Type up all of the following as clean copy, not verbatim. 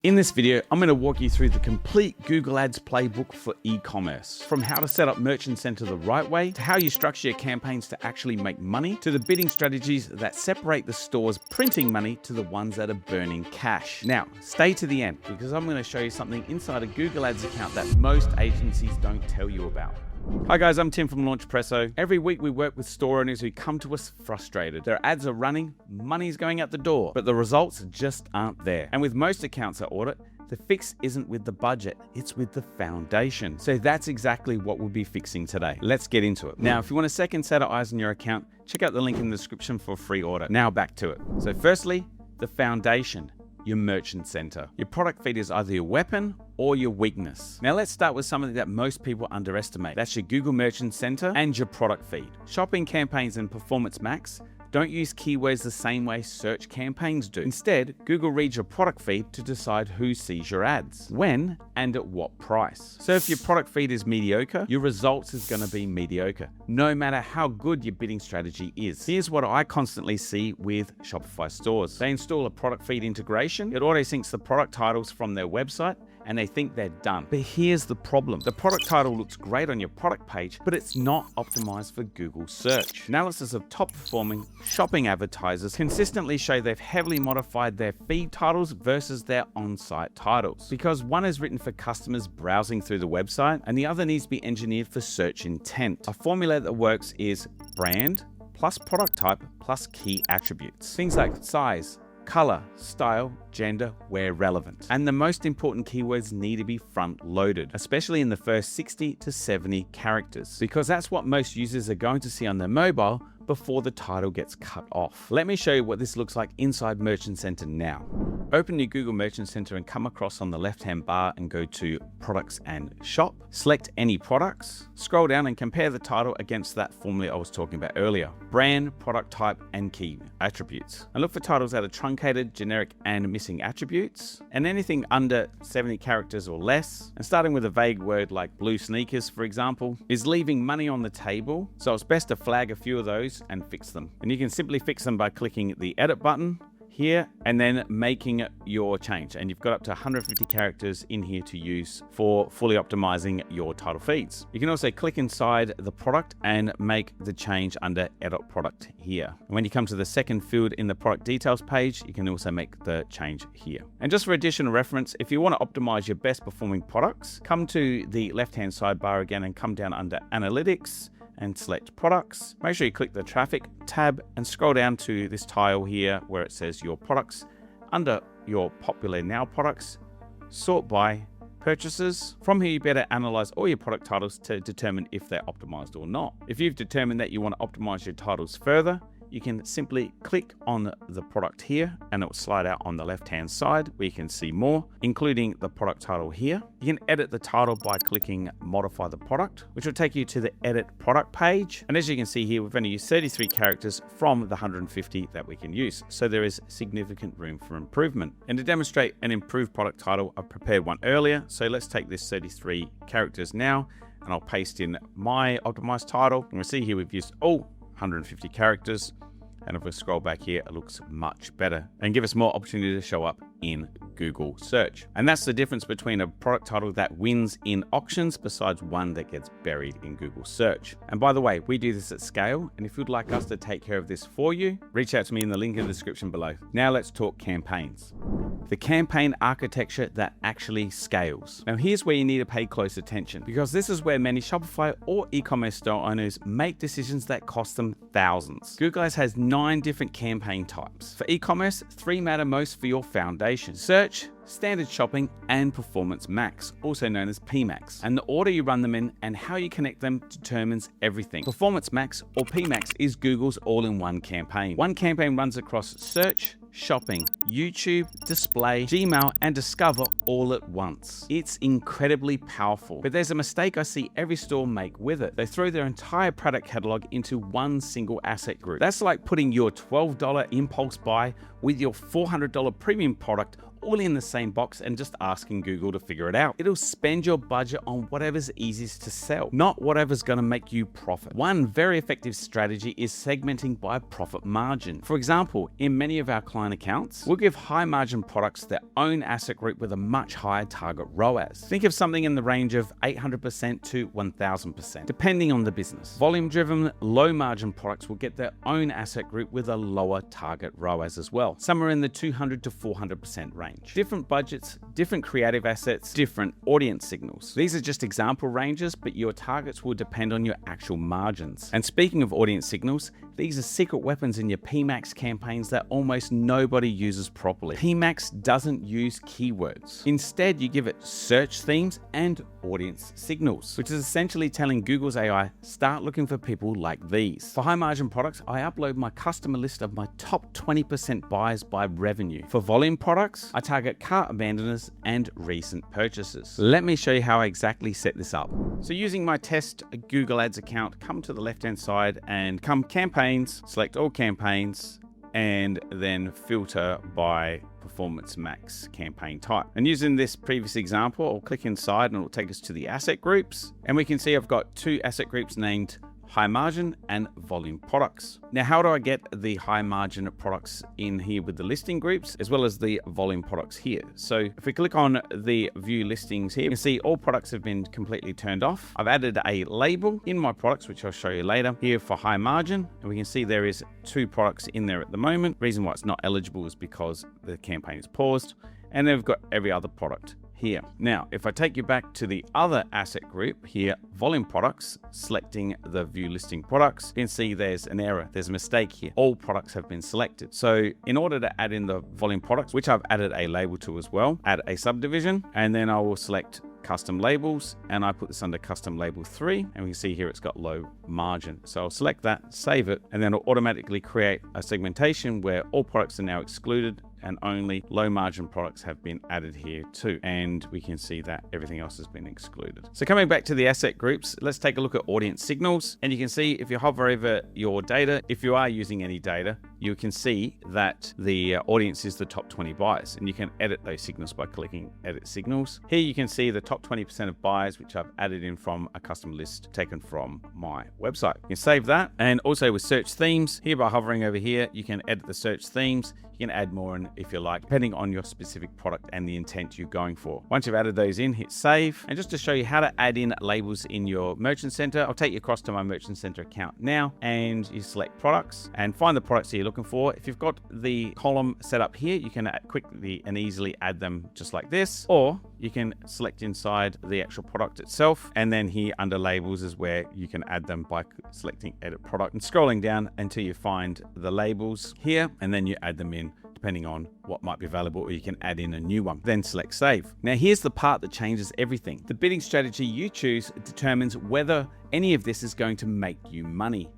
In this video, I'm going to walk you through the complete Google Ads playbook for e-commerce. From how to set up Merchant Center the right way, to how you structure your campaigns to actually make money, to the bidding strategies that separate the stores printing money to the ones that are burning cash. Now, stay to the end because I'm going to show you something inside a Google Ads account that most agencies don't tell you about. Hi guys, I'm Tim from Launchpresso. Every week we work with store owners who come to us frustrated. Their ads are running, money's going out the door, but the results just aren't there. And with most accounts I audit, the fix isn't with the budget, it's with the foundation. So that's exactly what we'll be fixing today. Let's get into it. Now, if you want a second set of eyes on your account, check out the link in the description for a free audit. Now back to it. So firstly, the foundation. Your Merchant Center. Your product feed is either your weapon or your weakness. Now let's start with something that most people underestimate. That's your Google Merchant Center and your product feed. Shopping campaigns and Performance Max don't use keywords the same way search campaigns do. Instead, Google reads your product feed to decide who sees your ads, when, and at what price. So if your product feed is mediocre, your results is going to be mediocre, no matter how good your bidding strategy is. Here's what I constantly see with Shopify stores. They install a product feed integration, it auto-syncs the product titles from their website, and they think they're done. But here's the problem. The product title looks great on your product page, but it's not optimized for Google search. Analysis of top performing shopping advertisers consistently show they've heavily modified their feed titles versus their on-site titles, because one is written for customers browsing through the website and the other needs to be engineered for search intent. A formula that works is brand plus product type plus key attributes. Things like size, color, style, gender, where relevant. And the most important keywords need to be front loaded, especially in the first 60 to 70 characters, because that's what most users are going to see on their mobile before the title gets cut off. Let me show you what this looks like inside Merchant Center now. Open your Google Merchant Center and come across on the left-hand bar and go to Products and Shop. Select any products. Scroll down and compare the title against that formula I was talking about earlier. Brand, product type, and key attributes. And look for titles that are truncated, generic, and missing attributes. And anything under 70 characters or less, and starting with a vague word like blue sneakers, for example, is leaving money on the table. So it's best to flag a few of those and fix them. And you can simply fix them by clicking the edit button here and then making your change. And you've got up to 150 characters in here to use for fully optimizing your title feeds. You can also click inside the product and make the change under edit product here. And when you come to the second field in the product details page, you can also make the change here. And just for additional reference, if you want to optimize your best performing products, come to the left-hand sidebar again and come down under analytics and select products. Make sure you click the traffic tab and scroll down to this tile here where it says your products. Under your popular now products, sort by purchases. From here, you better analyze all your product titles to determine if they're optimized or not. If you've determined that you want to optimize your titles further, you can simply click on the product here and it will slide out on the left-hand side where you can see more, including the product title here. You can edit the title by clicking modify the product, which will take you to the edit product page. And as you can see here, we've only used 33 characters from the 150 that we can use. So there is significant room for improvement. And to demonstrate an improved product title, I've prepared one earlier. So let's take this 33 characters now, and I'll paste in my optimized title. And we'll see here we've used all 150 characters, and if we scroll back here, it looks much better and give us more opportunity to show up in Google search. And that's the difference between a product title that wins in auctions besides one that gets buried in Google search. And by the way, we do this at scale, and if you'd like us to take care of this for you, reach out to me in the link in the description below. Now let's talk campaigns. The campaign architecture that actually scales. Now here's where you need to pay close attention, because this is where many Shopify or e-commerce store owners make decisions that cost them thousands. Google Ads has 9 different campaign types. For e-commerce, 3 matter most for your foundation: search, standard shopping, and Performance Max, also known as PMax. And the order you run them in and how you connect them determines everything. Performance Max or PMax is Google's all-in-one campaign. One campaign runs across search, shopping, YouTube, display, Gmail, and Discover all at once. It's incredibly powerful, but there's a mistake I see every store make with it. They throw their entire product catalog into one single asset group. That's like putting your $12 impulse buy with your $400 premium product all in the same box and just asking Google to figure it out. It'll spend your budget on whatever's easiest to sell, not whatever's going to make you profit. One very effective strategy is segmenting by profit margin. For example, in many of our client accounts, we'll give high margin products their own asset group with a much higher target ROAS. Think of something in the range of 800% to 1000%, depending on the business. Volume driven, low margin products will get their own asset group with a lower target ROAS as well, somewhere in the 200 to 400% range. Different budgets, different creative assets, different audience signals. These are just example ranges, but your targets will depend on your actual margins. And speaking of audience signals, these are secret weapons in your PMAX campaigns that almost nobody uses properly. PMAX doesn't use keywords. Instead, you give it search themes and audience signals, which is essentially telling Google's AI, start looking for people like these. For high margin products, I upload my customer list of my top 20% buyers by revenue. For volume products, I target cart abandoners and recent purchases. Let me show you how I exactly set this up. So using my test Google Ads account, come to the left-hand side and come campaigns, select all campaigns, and then filter by performance max campaign type. And using this previous example, I'll click inside and it'll take us to the asset groups. And we can see I've got two asset groups named high margin and volume products. Now, how do I get the high margin products in here with the listing groups as well as the volume products here? So if we click on the view listings here, you can see all products have been completely turned off. I've added a label in my products, which I'll show you later, here for high margin. And we can see there is 2 products in there at the moment. Reason why it's not eligible is because the campaign is paused. And then we've got every other product here. Now, if I take you back to the other asset group here, volume products, selecting the view listing products, you can see there's an error. There's a mistake here. All products have been selected. So in order to add in the volume products, which I've added a label to as well, add a subdivision, and then I will select custom labels, and I put this under custom label 3, and we can see here it's got low margin. So I'll select that, save it, and then it'll automatically create a segmentation where all products are now excluded and only low margin products have been added here too. And we can see that everything else has been excluded. So coming back to the asset groups, let's take a look at audience signals. And you can see if you hover over your data, if you are using any data, you can see that the audience is the top 20 buyers, and you can edit those signals by clicking edit signals. Here you can see the top 20% of buyers, which I've added in from a custom list taken from my website. You can save that. And also with search themes, here by hovering over here, you can edit the search themes. You can add more in if you like, depending on your specific product and the intent you're going for. Once you've added those in, hit save. And just to show you how to add in labels in your Merchant Center, I'll take you across to my Merchant Center account now, and you select products and find the products that you're looking for. If you've got the column set up here, you can quickly and easily add them just like this, or you can select inside the actual product itself, and then here under labels is where you can add them by selecting edit product and scrolling down until you find the labels here, and then you add them in depending on what might be available, or you can add in a new one. Then select save. Now here's the part that changes everything. The bidding strategy you choose determines whether any of this is going to make you money.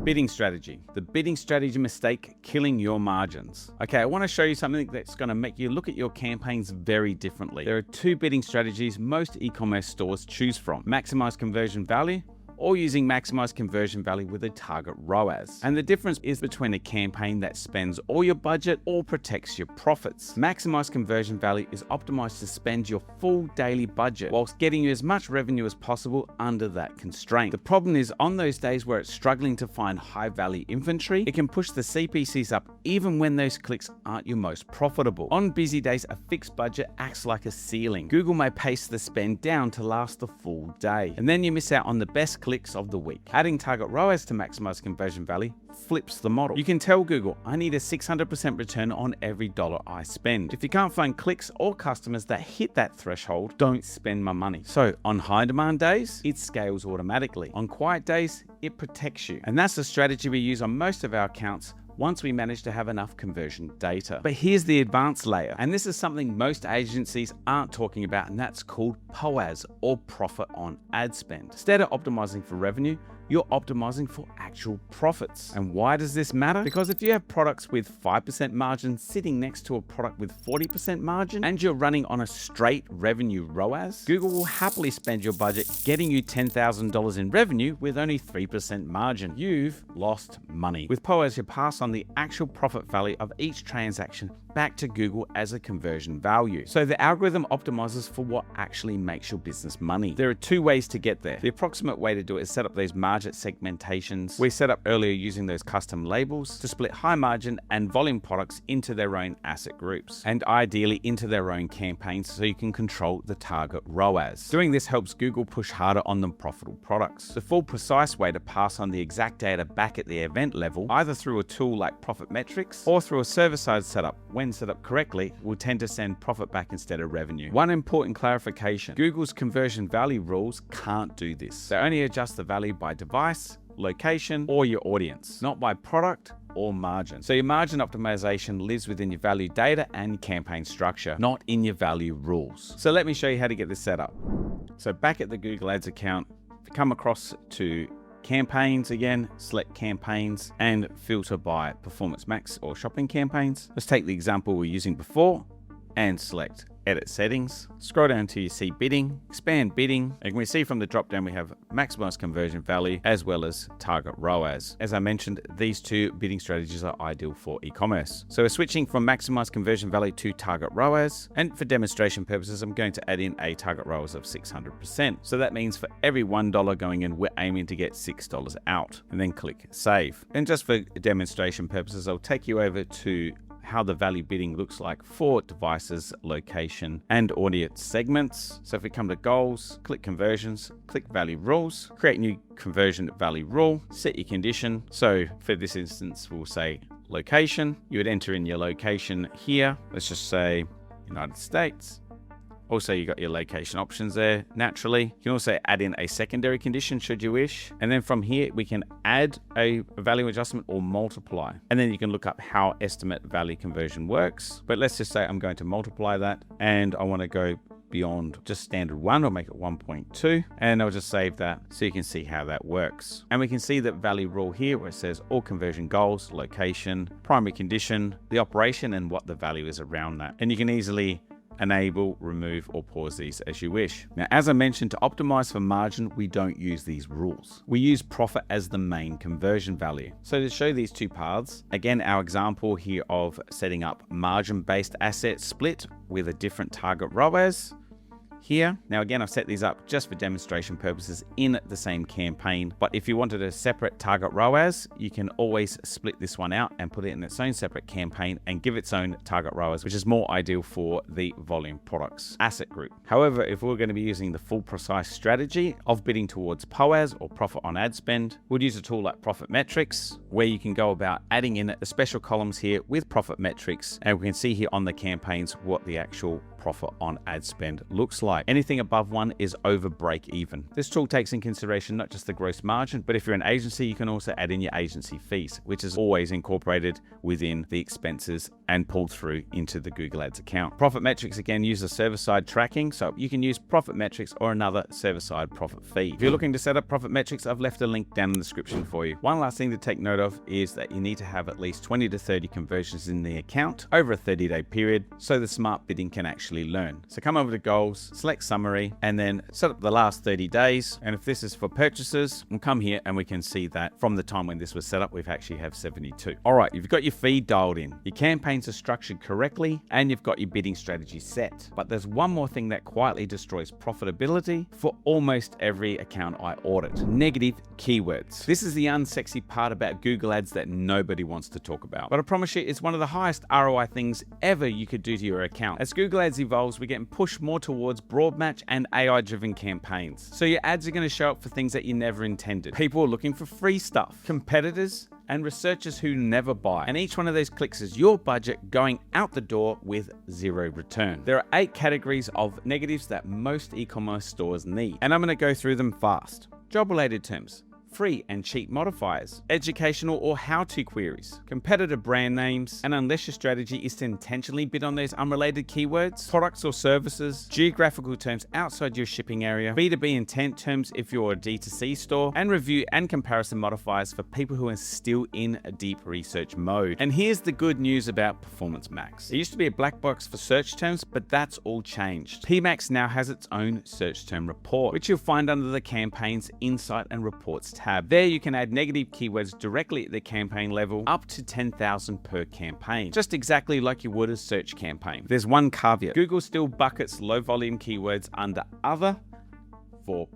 Bidding strategy. The bidding strategy mistake killing your margins. Okay, I want to show you something that's going to make you look at your campaigns very differently. There are 2 bidding strategies most e-commerce stores choose from: maximize conversion value, or using maximize conversion value with a target ROAS. And the difference is between a campaign that spends all your budget or protects your profits. Maximize conversion value is optimized to spend your full daily budget whilst getting you as much revenue as possible under that constraint. The problem is on those days where it's struggling to find high value inventory, it can push the CPCs up even when those clicks aren't your most profitable. On busy days, a fixed budget acts like a ceiling. Google may pace the spend down to last the full day, and then you miss out on the best clicks of the week. Adding target ROAS to maximize conversion value flips the model. You can tell Google, I need a 600% return on every dollar I spend. If you can't find clicks or customers that hit that threshold, don't spend my money. So on high demand days, it scales automatically. On quiet days, it protects you. And that's the strategy we use on most of our accounts once we manage to have enough conversion data. But here's the advanced layer, and this is something most agencies aren't talking about, and that's called POAS, or profit on ad spend. Instead of optimizing for revenue, you're optimizing for actual profits. And why does this matter? Because if you have products with 5% margin sitting next to a product with 40% margin, and you're running on a straight revenue ROAS, Google will happily spend your budget getting you $10,000 in revenue with only 3% margin. You've lost money. With POAS, you pass on the actual profit value of each transaction back to Google as a conversion value. So the algorithm optimizes for what actually makes your business money. There are two ways to get there. The approximate way to do it is set up those margin segmentations we set up earlier using those custom labels to split high margin and volume products into their own asset groups, and ideally into their own campaigns so you can control the target ROAS. Doing this helps Google push harder on the profitable products. The full precise way to pass on the exact data back at the event level, either through a tool like Profit Metrics or through a server-side setup, when set up correctly, will tend to send profit back instead of revenue. One important clarification: Google's conversion value rules can't do this. They only adjust the value by device, location, or your audience, not by product or margin. So your margin optimization lives within your value data and campaign structure, not in your value rules. So let me show you how to get this set up. So back at the Google Ads account, if you come across to campaigns again, select campaigns and filter by performance max or shopping campaigns. Let's take the example we're using before and select edit settings. Scroll down till you see bidding, expand bidding, and we see from the drop down we have maximize conversion value as well as target ROAS. As I mentioned, these two bidding strategies are ideal for e-commerce. So we're switching from maximize conversion value to target ROAS, and for demonstration purposes I'm going to add in a target ROAS of 600%. So that means for every $1 going in, we're aiming to get $6 out, and then click save. And just for demonstration purposes, I'll take you over to how the value bidding looks like for devices, location, and audience segments. So if we come to goals, click conversions, click value rules, create new conversion value rule, set your condition. So for this instance, we'll say location. You would enter in your location here. Let's just say United States. Also, you got your location options there naturally. You can also add in a secondary condition should you wish. And then from here, we can add a value adjustment or multiply. And then you can look up how estimate value conversion works. But let's just say I'm going to multiply that and I want to go beyond just standard 1 or make it 1.2, and I'll just save that so you can see how that works. And we can see that value rule here where it says all conversion goals, location, primary condition, the operation, and what the value is around that. And you can easily enable, remove, or pause these as you wish. Now, as I mentioned, to optimize for margin, we don't use these rules. We use profit as the main conversion value. So to show these two paths, again, our example here of setting up margin-based asset split with a different target ROAS here. Now again, I've set these up just for demonstration purposes in the same campaign, but if you wanted a separate target ROAS, you can always split this one out and put it in its own separate campaign and give its own target ROAS, which is more ideal for the volume products asset group. However, if we're going to be using the full precise strategy of bidding towards POAS or profit on ad spend, we'll use a tool like Profit Metrics, where you can go about adding in the special columns here with Profit Metrics, and we can see here on the campaigns what the actual profit on ad spend looks like. Anything above 1 is over break even. This tool takes in consideration not just the gross margin, but if you're an agency, you can also add in your agency fees, which is always incorporated within the expenses and pulled through into the Google Ads account. Profit Metrics again uses server-side tracking, so you can use Profit Metrics or another server-side profit feed. If you're looking to set up Profit Metrics, I've left a link down in the description for you. One last thing to take note of is that you need to have at least 20 to 30 conversions in the account over a 30-day period so the smart bidding can actually learn. So come over to goals, select summary, and then set up the last 30 days. And if this is for purchases, we'll come here and we can see that from the time when this was set up, we've actually have 72. All right, you've got your feed dialed in, your campaigns are structured correctly, and you've got your bidding strategy set. But there's one more thing that quietly destroys profitability for almost every account I audit: negative keywords. This is the unsexy part about Google Ads that nobody wants to talk about. But I promise you, it's one of the highest ROI things ever you could do to your account. As Google Ads evolves, we're getting pushed more towards broad match and AI-driven campaigns. So your ads are going to show up for things that you never intended. People are looking for free stuff, competitors, and researchers who never buy. And each one of those clicks is your budget going out the door with zero return. There are 8 categories of negatives that most e-commerce stores need, and I'm going to go through them fast. Job-related terms: free and cheap modifiers, educational or how-to queries, competitor brand names, and unless your strategy is to intentionally bid on those unrelated keywords, products or services, geographical terms outside your shipping area, B2B intent terms if you're a D2C store, and review and comparison modifiers for people who are still in a deep research mode. And here's the good news about Performance Max. It used to be a black box for search terms, but that's all changed. PMax now has its own search term report, which you'll find under the Campaigns, Insight and Reports tab. There you can add negative keywords directly at the campaign level, up to 10,000 per campaign, just exactly like you would a search campaign. There's one caveat. Google still buckets low volume keywords under other for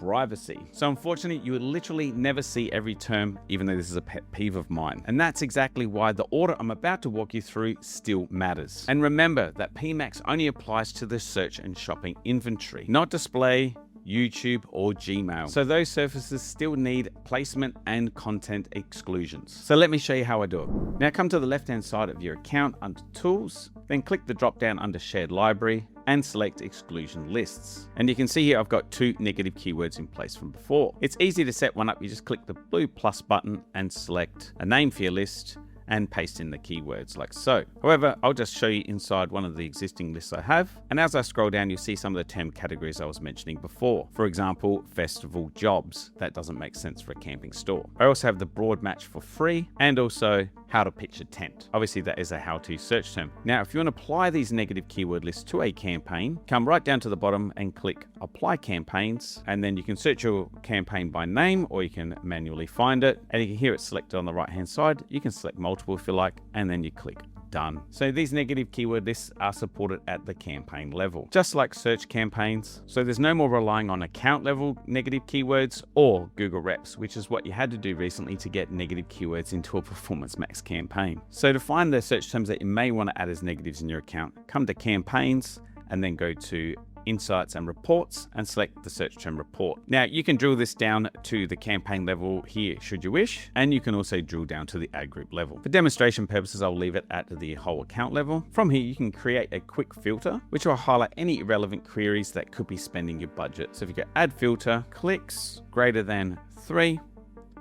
privacy. So unfortunately, you will literally never see every term, even though this is a pet peeve of mine. And that's exactly why the order I'm about to walk you through still matters. And remember that PMax only applies to the search and shopping inventory, not display, YouTube or Gmail. So those services still need placement and content exclusions. So let me show you how I do it. Now come to the left-hand side of your account under Tools, then click the drop-down under Shared Library and select Exclusion Lists. And you can see here I've got 2 negative keywords in place from before. It's easy to set one up. You just click the blue plus button and select a name for your list and paste in the keywords like so. However, I'll just show you inside one of the existing lists I have. And as I scroll down, you'll see some of the term categories I was mentioning before. For example, festival jobs. That doesn't make sense for a camping store. I also have the broad match for free and also how to pitch a tent. Obviously, that is a how-to search term. Now, if you want to apply these negative keyword lists to a campaign, come right down to the bottom and click Apply Campaigns. And then you can search your campaign by name or you can manually find it. And you can hear it selected on the right-hand side. You can select multiple if you like, and then you click Done. So these negative keyword lists are supported at the campaign level, just like search campaigns. So there's no more relying on account level negative keywords or Google Reps, which is what you had to do recently to get negative keywords into a Performance Max campaign. So to find the search terms that you may want to add as negatives in your account, come to Campaigns and then go to Insights and Reports and select the search term report. Now you can drill this down to the campaign level here should you wish, and you can also drill down to the ad group level. For demonstration purposes, I'll leave it at the whole account level. From here, you can create a quick filter, which will highlight any irrelevant queries that could be spending your budget. So if you go add filter, clicks greater than 3,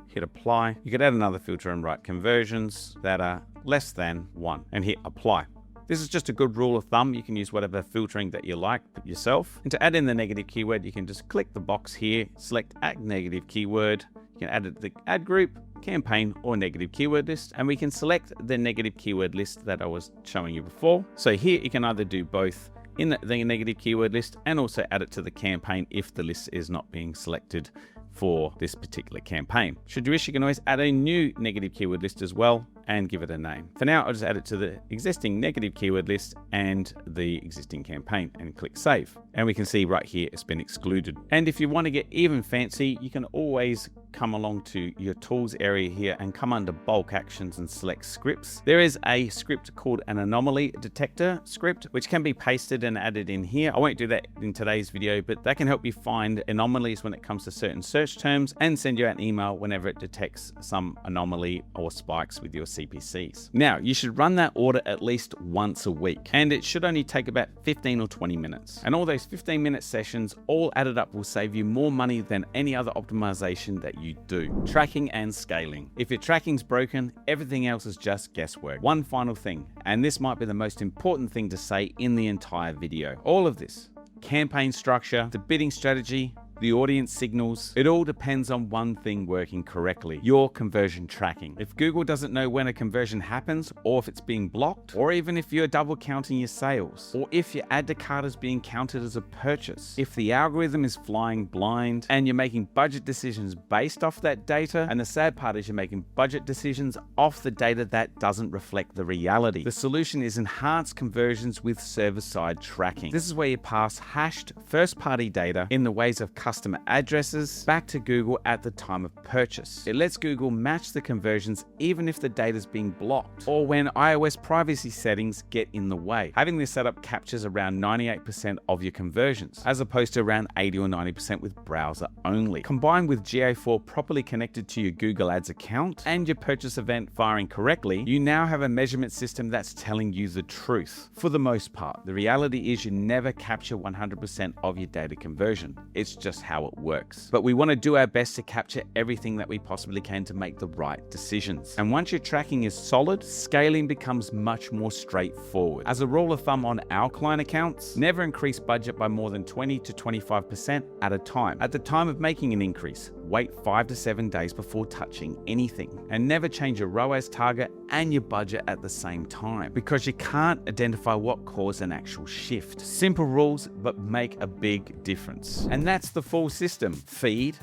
hit apply. You could add another filter and write conversions that are less than 1 and hit apply. This is just a good rule of thumb. You can use whatever filtering that you like yourself. And to add in the negative keyword, you can just click the box here, select add negative keyword. You can add it to the ad group, campaign, or negative keyword list. And we can select the negative keyword list that I was showing you before. So here you can either do both in the negative keyword list and also add it to the campaign if the list is not being selected for this particular campaign. Should you wish, you can always add a new negative keyword list as well and give it a name. For now, I'll just add it to the existing negative keyword list and the existing campaign and click save. And we can see right here it's been excluded. And if you want to get even fancy, you can always come along to your tools area here and come under bulk actions and select scripts. There is a script called an anomaly detector script, which can be pasted and added in here. I won't do that in today's video, but that can help you find anomalies when it comes to certain search terms and send you an email whenever it detects some anomaly or spikes with your CPCs. Now, you should run that order at least once a week, and it should only take about 15 or 20 minutes. And all those 15-minute sessions all added up will save you more money than any other optimization that you do. Tracking and scaling. If your tracking's broken, everything else is just guesswork. One final thing, and this might be the most important thing to say in the entire video. All of this, campaign structure, the bidding strategy, the audience signals, it all depends on one thing working correctly: your conversion tracking. If Google doesn't know when a conversion happens, or if it's being blocked, or even if you're double counting your sales, or if your add to cart is being counted as a purchase, if the algorithm is flying blind and you're making budget decisions based off that data, and the sad part is you're making budget decisions off the data that doesn't reflect the reality. The solution is enhanced conversions with server-side tracking. This is where you pass hashed first-party data in the ways of customer addresses back to Google at the time of purchase. It lets Google match the conversions even if the data is being blocked or when iOS privacy settings get in the way. Having this setup captures around 98% of your conversions, as opposed to around 80 or 90% with browser only. Combined with GA4 properly connected to your Google Ads account and your purchase event firing correctly, you now have a measurement system that's telling you the truth. For the most part, the reality is you never capture 100% of your data conversion. It's just just how it works. But we want to do our best to capture everything that we possibly can to make the right decisions. And once your tracking is solid, scaling becomes much more straightforward. As a rule of thumb on our client accounts, never increase budget by more than 20 to 25% at a time. At the time of making an increase, wait 5 to 7 days before touching anything. And never change your ROAS target and your budget at the same time, because you can't identify what caused an actual shift. Simple rules, but make a big difference. And that's the full system: feed,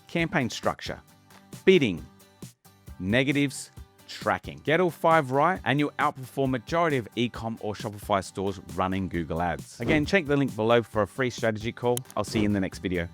campaign structure, bidding, negatives, tracking. Get all 5 right and you'll outperform majority of e-com or Shopify stores running Google Ads. Again, check the link below for a free strategy call. I'll see you in the next video.